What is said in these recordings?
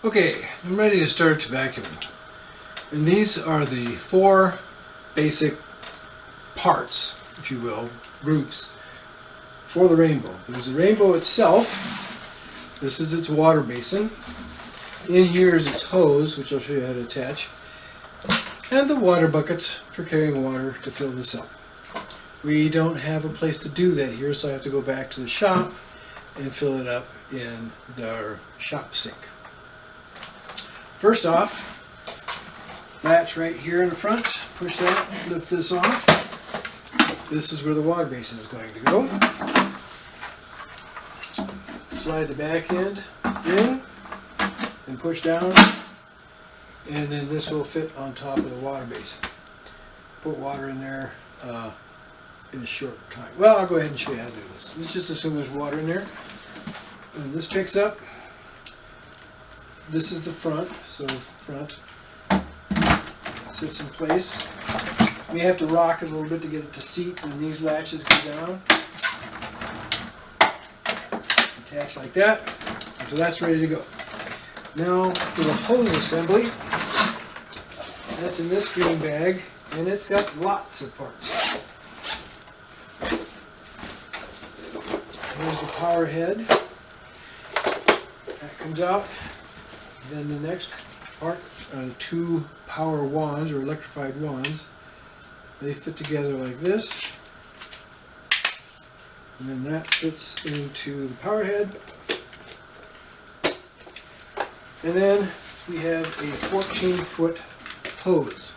Okay, I'm ready to start vacuuming. And these are the 4 basic parts, if you will, groups, for the Rainbow. There's the Rainbow itself. This is its water basin. In here is its hose, which I'll show you how to attach. And the water buckets for carrying water to fill this up. We don't have a place to do that here, so I have to go back to the shop and fill it up in our shop sink. First off, latch right here in the front, push that, lift this off. This is where the water basin is going to go. Slide the back end in and push down, and then this will fit on top of the water basin. Put water in there in a short time. Well, I'll go ahead and show you how to do this. Let's just assume there's water in there. And this picks up. This is the front, so front sits in place. You may have to rock it a little bit to get it to seat when these latches go down. Attach like that. So that's ready to go. Now for the hose assembly, that's in this green bag, and it's got lots of parts. Here's the power head. That comes out. Then the next part are the 2 power wands, or electrified wands. They fit together like this. And then that fits into the power head. And then we have a 14-foot hose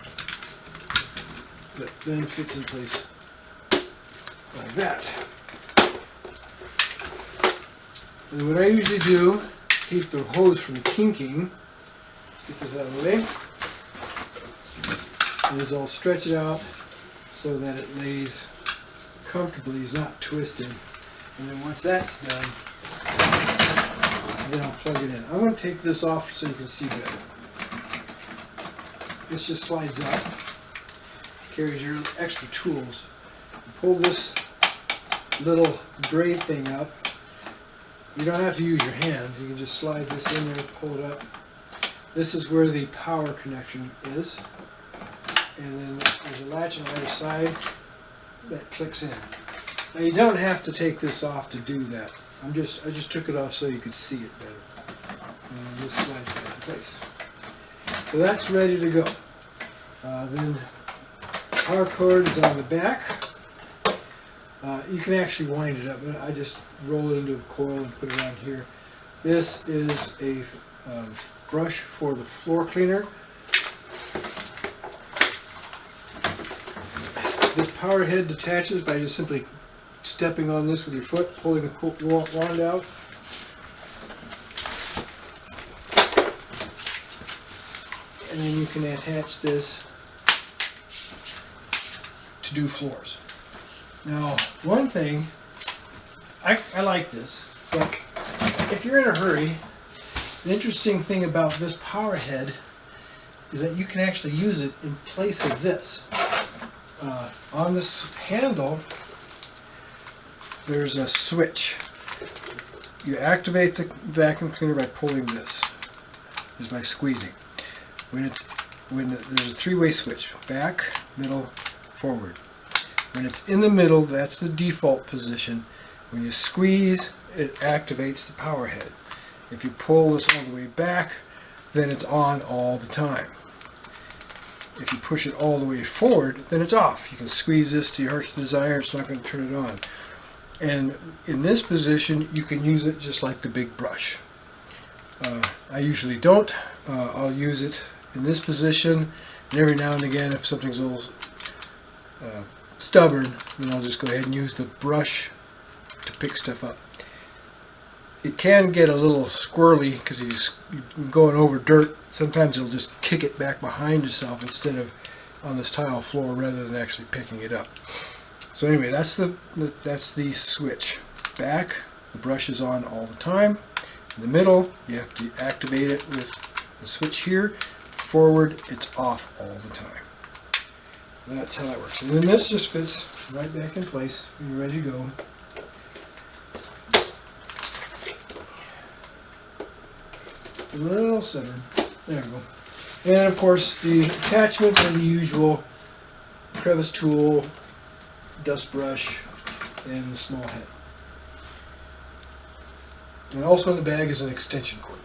that then fits in place like that. And what I usually do, keep the hose from kinking, get this out of the way, is I'll stretch it out so that it lays comfortably, it's not twisted. And then once that's done, then I'll plug it in. I'm going to take this off so you can see better. This just slides up, carries your extra tools. You pull this little braid thing up. You don't have to use your hand. You can just slide this in there, pull it up. This is where the power connection is. And then there's a latch on either side that clicks in. Now you don't have to take this off to do that. I just took it off so you could see it better. And this slides back in place. So that's ready to go. Then power cord is on the back. You can actually wind it up, but I just roll it into a coil and put it on here. This is a brush for the floor cleaner. This power head detaches by just simply stepping on this with your foot, pulling the wand out. And then you can attach this to do floors. Now, one thing, I like this, but if you're in a hurry, the interesting thing about this power head is that you can actually use it in place of this. On this handle, there's a switch. You activate the vacuum cleaner by pulling this, just by squeezing. There's a 3-way switch, back, middle, forward. When it's in the middle, that's the default position. When you squeeze, it activates the power head. If you pull this all the way back, then it's on all the time. If you push it all the way forward, then it's off. You can squeeze this to your heart's desire, it's not going to turn it on. And in this position, you can use it just like the big brush. I usually don't. I'll use it in this position, and every now and again, if something's a little stubborn, then I'll just go ahead and use the brush to pick stuff up. It can get a little squirrely because you're going over dirt. Sometimes it'll just kick it back behind itself instead of on this tile floor rather than actually picking it up. So anyway, that's the switch. Back, the brush is on all the time. In the middle, you have to activate it with the switch here. Forward, it's off all the time. That's how that works. And then this just fits right back in place and you're ready to go. a little stubborn. There we go. And of course, the attachments are the usual crevice tool, dust brush, and the small head. And also in the bag is an extension cord.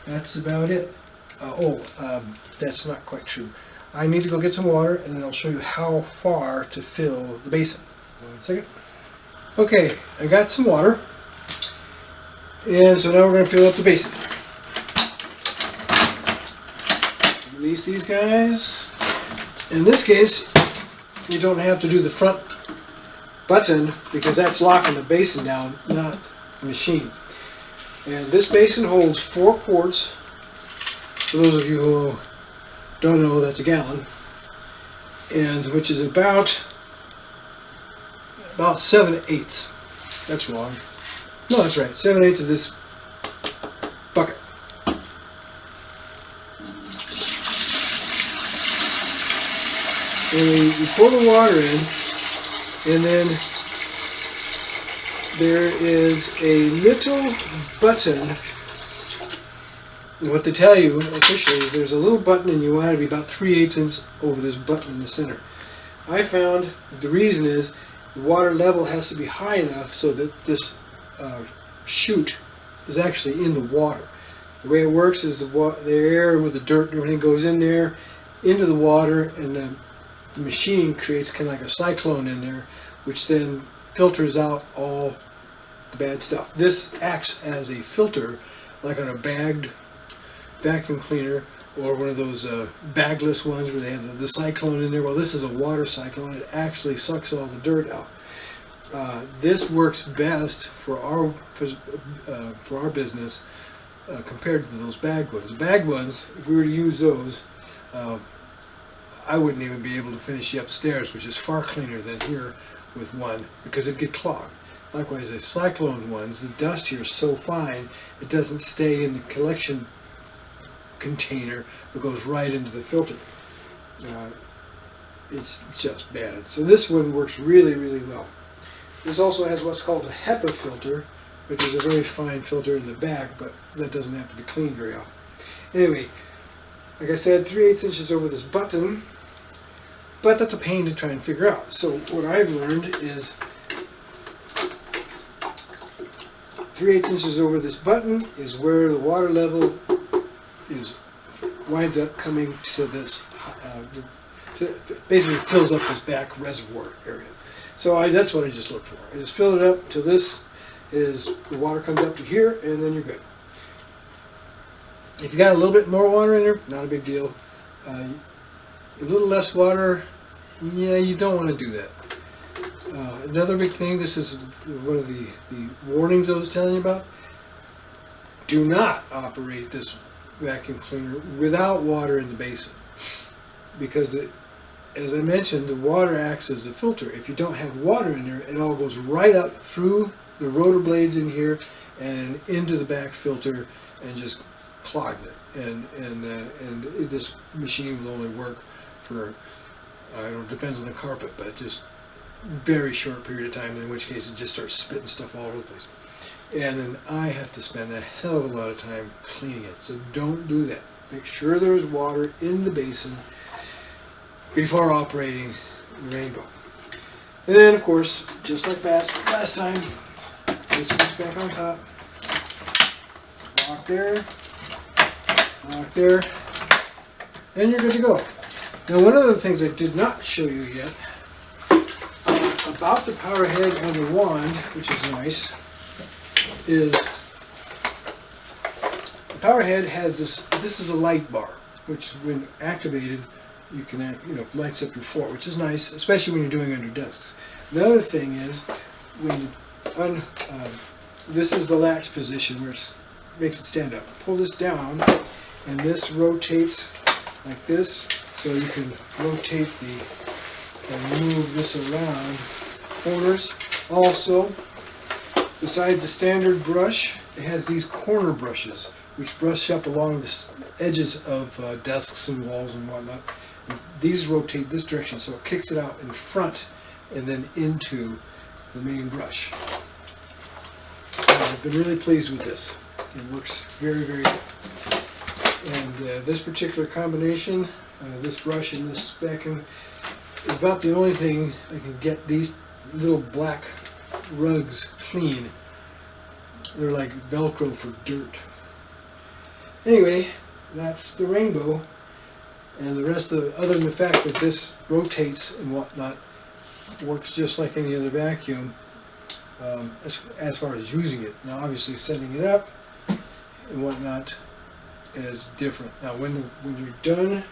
That's about it. That's not quite true. I need to go get some water, and then I'll show you how far to fill the basin. 1 second. Okay, I got some water, and so now we're going to fill up the basin. Release these guys. In this case, you don't have to do the front button because that's locking the basin down, not the machine. And this basin holds 4 quarts. For those of you who don't know, that's a gallon, and which is about 7/8. That's wrong. No, that's right. 7/8 of this bucket. And you pour the water in, and then there is a little button. What they tell you officially is there's a little button, and you want it to be about 3/8 inches over this button in the center. I found the reason is the water level has to be high enough so that this chute is actually in the water. The way it works is the air with the dirt and everything goes in there into the water, and the machine creates kind of like a cyclone in there, which then filters out all the bad stuff. This acts as a filter, like on a bagged vacuum cleaner or one of those bagless ones where they have the cyclone in there. Well, this is a water cyclone. It actually sucks all the dirt out. This works best for our business compared to those bagged ones. The bagged ones, if we were to use those, I wouldn't even be able to finish the upstairs, which is far cleaner than here with one, because it'd get clogged. Likewise, the cyclone ones, the dust here is so fine, it doesn't stay in the collection container, it goes right into the filter. It's just bad. So this one works really, really well. This also has what's called a HEPA filter, which is a very fine filter in the back, but that doesn't have to be cleaned very often. Anyway, like I said, 3/8 inches over this button, but that's a pain to try and figure out. So what I've learned is 3/8 inches over this button is where the water level winds up coming to this, basically fills up this back reservoir area. So that's what I just look for. I just fill it up till this is, the water comes up to here, and then you're good. If you got a little bit more water in there, not a big deal. A little less water, yeah, you don't want to do that. Another big thing, this is one of the warnings I was telling you about. Do not operate this vacuum cleaner without water in the basin, because as I mentioned, the water acts as a filter. If you don't have water in there, it all goes right up through the rotor blades in here and into the back filter and just clogged it. And this machine will only work for, I don't know, depends on the carpet, but just very short period of time, in which case it just starts spitting stuff all over the place. And then I have to spend a hell of a lot of time cleaning it. So don't do that. Make sure there is water in the basin before operating the Rainbow. And then, of course, just like last time, this goes back on top. Lock there, and you're good to go. Now, one of the things I did not show you yet about the power head and the wand, which is nice, is the power head has this is a light bar, which when activated, you can, lights up your floor, which is nice, especially when you're doing under desks. The other thing is, when you this is the latch position where it makes it stand up. Pull this down, and this rotates like this, so you can rotate and move this around corners. Also, besides the standard brush, it has these corner brushes, which brush up along the edges of desks and walls and whatnot. These rotate this direction, so it kicks it out in front and then into the main brush. I've been really pleased with this. It works very, very good. And this particular combination, this brush and this vacuum, is about the only thing that can get these little black rugs clean. They're like Velcro for dirt. Anyway, that's the Rainbow. And the rest of other than the fact that this rotates and whatnot, works just like any other vacuum as far as using it. Now obviously setting it up and whatnot is different. Now when you're done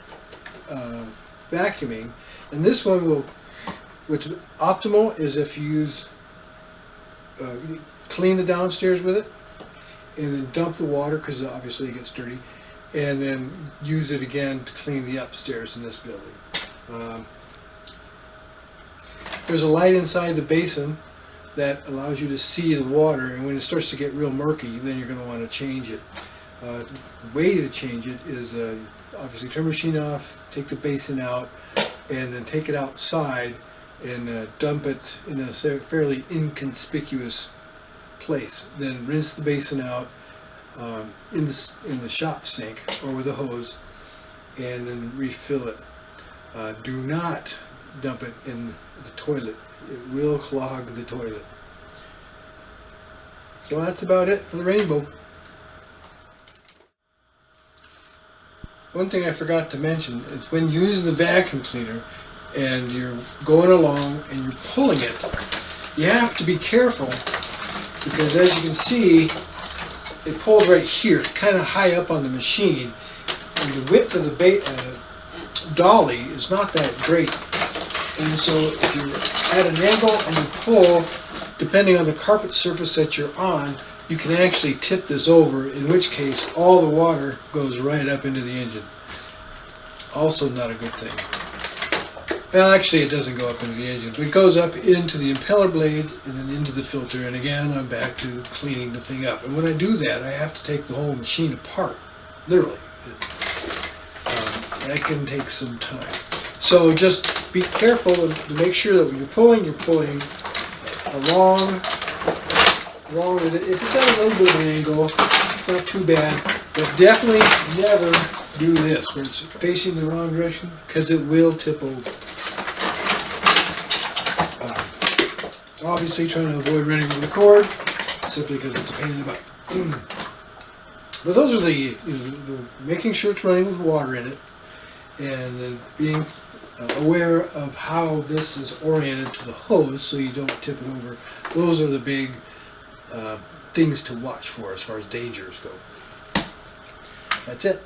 vacuuming, and this one will, what's optimal is if you use, clean the downstairs with it and then dump the water because obviously it gets dirty, and then use it again to clean the upstairs in this building. There's a light inside the basin that allows you to see the water, and when it starts to get real murky, then you're going to want to change it. The way to change it is obviously turn the machine off, take the basin out, and then take it outside and dump it in a fairly inconspicuous place. Then rinse the basin out in the shop sink or with a hose, and then refill it. Do not dump it in the toilet. It will clog the toilet. So that's about it for the Rainbow. One thing I forgot to mention is when using the vacuum cleaner and you're going along and you're pulling it, you have to be careful because as you can see, it pulls right here, kind of high up on the machine, and the width of the dolly is not that great. And so if you're at an angle and you pull, depending on the carpet surface that you're on, you can actually tip this over, in which case all the water goes right up into the engine. Also not a good thing. Well, actually it doesn't go up into the engine, but it goes up into the impeller blade and then into the filter, and again I'm back to cleaning the thing up. And when I do that, I have to take the whole machine apart, literally. That can take some time. So just be careful to make sure that when you're pulling along with it. If it's at a little bit of an angle, it's not too bad, but definitely never do this where it's facing the wrong direction because it will tip over. So obviously trying to avoid running with the cord simply because it's a pain in the butt. But those are the making sure it's running with water in it, and then being aware of how this is oriented to the hose so you don't tip it over. Those are the big things to watch for as far as dangers go. That's it.